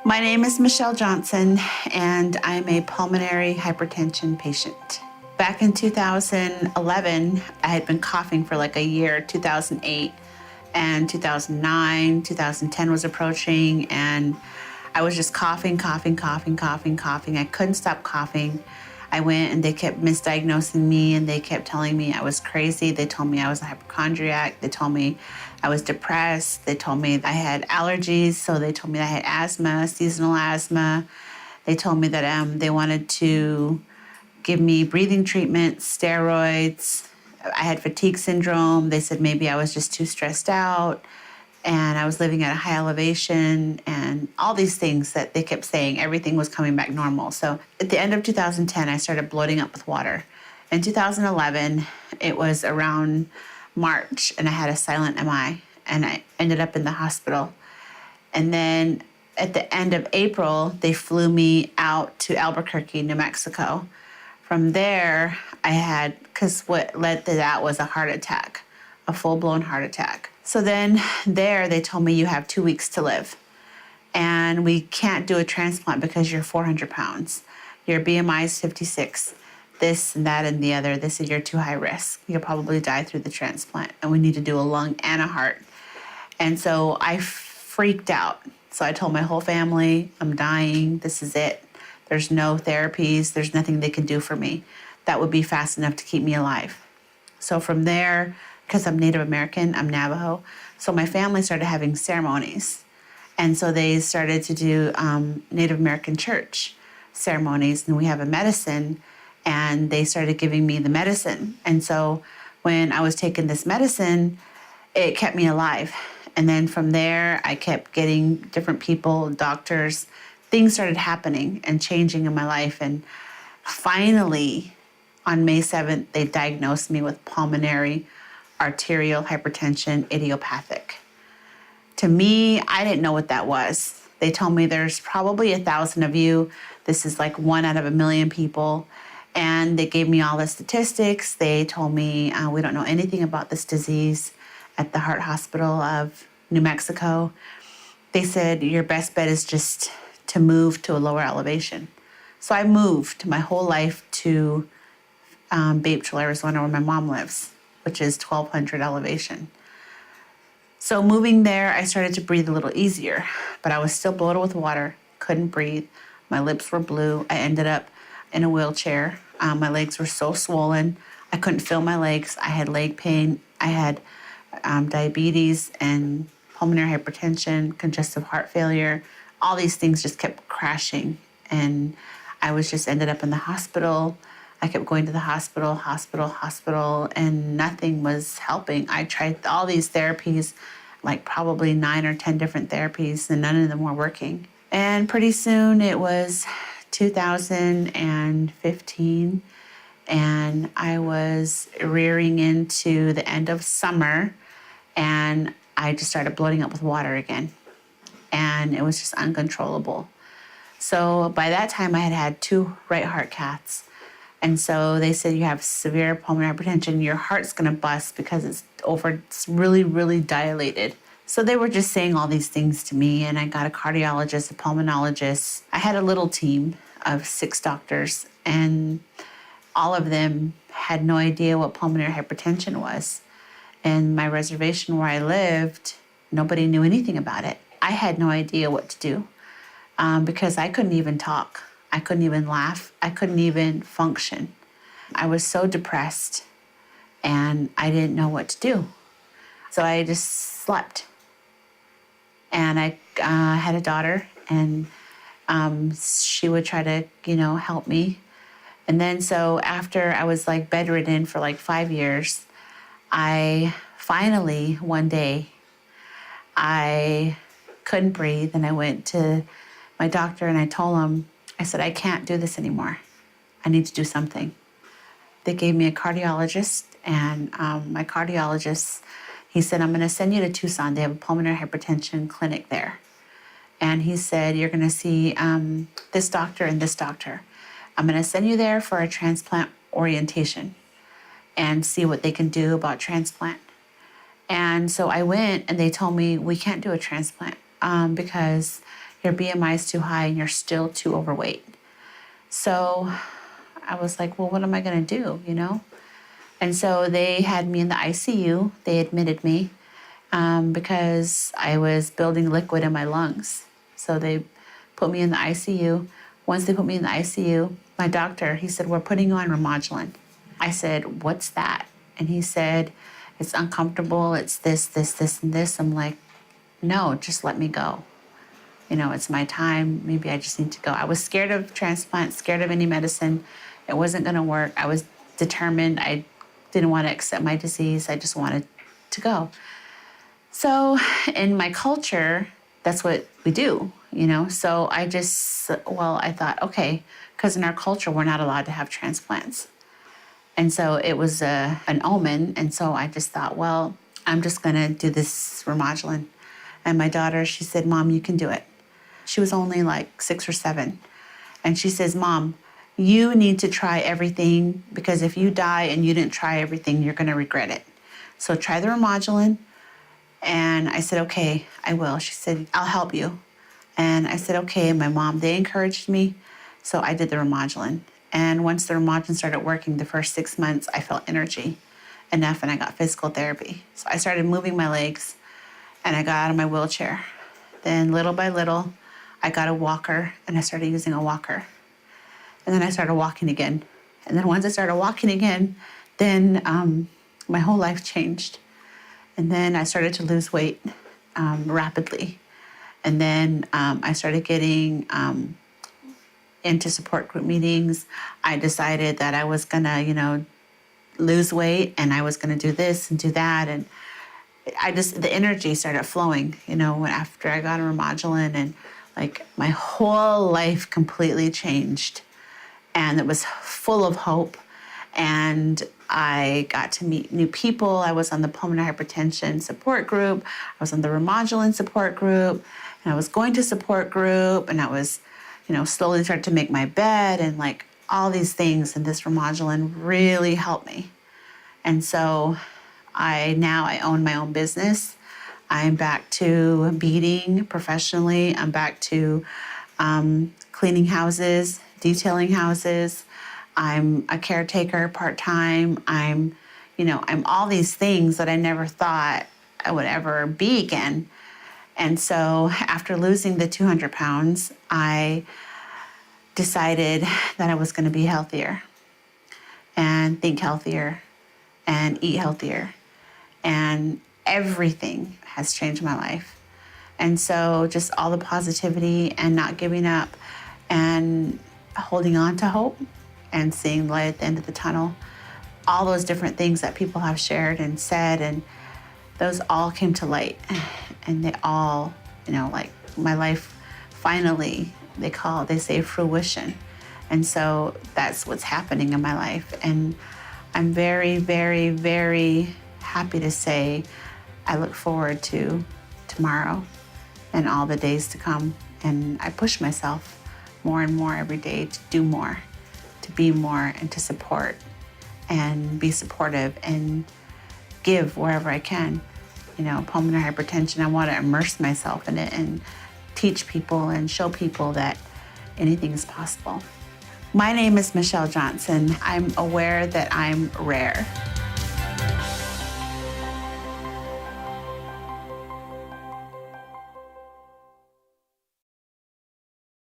My name is Michelle Johnson, and I'm a pulmonary hypertension patient. Back in 2011, I had been coughing for like a year, 2008, and 2009, 2010 was approaching, and I was just coughing, coughing, coughing, coughing, coughing. I couldn't stop coughing. I went and they kept misdiagnosing me and they kept telling me I was crazy. They told me I was a hypochondriac. They told me I was depressed. They told me I had allergies. So they told me I had asthma, seasonal asthma. They told me that they wanted to give me breathing treatments, steroids. I had fatigue syndrome. They said maybe I was just too stressed out and I was living at a high elevation and all these things that they kept saying. Everything was coming back normal. So at the end of 2010, I started bloating up with water. In 2011, it was around March, and I had a silent MI, and I ended up in the hospital. And then at the end of April, they flew me out to Albuquerque, New Mexico. From there, because what led to that was a heart attack, a full-blown heart attack. So then there, they told me you have 2 weeks to live. And we can't do a transplant because you're 400 pounds. Your BMI is 56. This and that and the other. They said you're too high risk. You'll probably die through the transplant. And we need to do a lung and a heart. And so I freaked out. So I told my whole family, I'm dying. This is it. There's no therapies. There's nothing they can do for me that would be fast enough to keep me alive. So from there, because I'm Native American, I'm Navajo, so my family started having ceremonies. And so they started to do Native American church ceremonies, and we have a medicine, and they started giving me the medicine. And so when I was taking this medicine, it kept me alive. And then from there, I kept getting different people, doctors. Things started happening and changing in my life. And finally, on May 7th, they diagnosed me with pulmonary arterial hypertension idiopathic. To me, I didn't know what that was. They told me there's probably 1,000 of you. This is like 1 out of 1,000,000 people. And they gave me all the statistics. They told me, we don't know anything about this disease at the Heart Hospital of New Mexico. They said, your best bet is just to move to a lower elevation. So I moved my whole life to Batesville, Arizona, where my mom lives, which is 1,200 elevation. So moving there, I started to breathe a little easier, but I was still bloated with water, couldn't breathe. My lips were blue. I ended up in a wheelchair. My legs were so swollen. I couldn't feel my legs. I had leg pain. I had diabetes and pulmonary hypertension, congestive heart failure. All these things just kept crashing. And I was just ended up in the hospital. I kept going to the hospital, and nothing was helping. I tried all these therapies, like probably 9 or 10 different therapies, and none of them were working. And pretty soon it was 2015, and I was rearing into the end of summer, and I just started bloating up with water again. And it was just uncontrollable. So by that time, I had had 2 right heart caths. And so they said, you have severe pulmonary hypertension, your heart's gonna bust because it's really, really dilated. So they were just saying all these things to me, and I got a cardiologist, a pulmonologist. I had a little team of 6 doctors, and all of them had no idea what pulmonary hypertension was. And my reservation where I lived, nobody knew anything about it. I had no idea what to do because I couldn't even talk. I couldn't even laugh. I couldn't even function. I was so depressed, and I didn't know what to do. So I just slept. And I had a daughter, and she would try to, help me. And then so after I was like bedridden for like 5 years, I finally, one day, I couldn't breathe, and I went to my doctor and I told him, I said, I can't do this anymore. I need to do something. They gave me a cardiologist, and my cardiologist, he said, I'm gonna send you to Tucson. They have a pulmonary hypertension clinic there. And he said, you're gonna see this doctor and this doctor. I'm gonna send you there for a transplant orientation and see what they can do about transplant. And so I went, and they told me, we can't do a transplant because your BMI is too high and you're still too overweight. So I was like, well, what am I going to do, And so they had me in the ICU. They admitted me because I was building liquid in my lungs. So they put me in the ICU. Once they put me in the ICU, my doctor, he said, we're putting you on Remodulin. I said, what's that? And he said, it's uncomfortable. It's this, and this. I'm like, no, just let me go. It's my time. Maybe I just need to go. I was scared of transplant, scared of any medicine. It wasn't going to work. I was determined. I didn't want to accept my disease. I just wanted to go. So in my culture, that's what we do, So I thought, okay, because in our culture, we're not allowed to have transplants. And so it was an omen. And so I just thought, well, I'm just going to do this Remodulin. And my daughter, she said, Mom, you can do it. She was only like 6 or 7. And she says, Mom, you need to try everything, because if you die and you didn't try everything, you're going to regret it. So try the Remodulin. And I said, okay, I will. She said, I'll help you. And I said, okay. And my mom, they encouraged me. So I did the Remodulin. And once the Remodulin started working, the first 6 months, I felt energy enough, and I got physical therapy. So I started moving my legs, and I got out of my wheelchair. Then little by little, I got a walker, and I started using a walker. And then I started walking again. And then once I started walking again, then my whole life changed. And then I started to lose weight rapidly. And then I started getting into support group meetings. I decided that I was gonna, lose weight, and I was gonna do this and do that. And the energy started flowing, after I got a Remodulin, and like my whole life completely changed. And it was full of hope. And I got to meet new people. I was on the pulmonary hypertension support group. I was on the Remodulin support group. And I was going to support group. And I was, slowly started to make my bed and like all these things. And this Remodulin really helped me. And so I own my own business. I'm back to beading professionally. I'm back to cleaning houses, detailing houses. I'm a caretaker part-time. I'm all these things that I never thought I would ever be again. And so after losing the 200 pounds, I decided that I was going to be healthier and think healthier and eat healthier. And everything has changed my life. And so just all the positivity and not giving up and holding on to hope and seeing light at the end of the tunnel, all those different things that people have shared and said, and those all came to light. And they all, like my life finally, they say fruition. And so that's what's happening in my life. And I'm very, very, very happy to say I look forward to tomorrow and all the days to come. And I push myself more and more every day to do more, to be more, and to support and be supportive and give wherever I can. Pulmonary hypertension, I want to immerse myself in it and teach people and show people that anything is possible. My name is Michelle Johnson. I'm aware that I'm rare.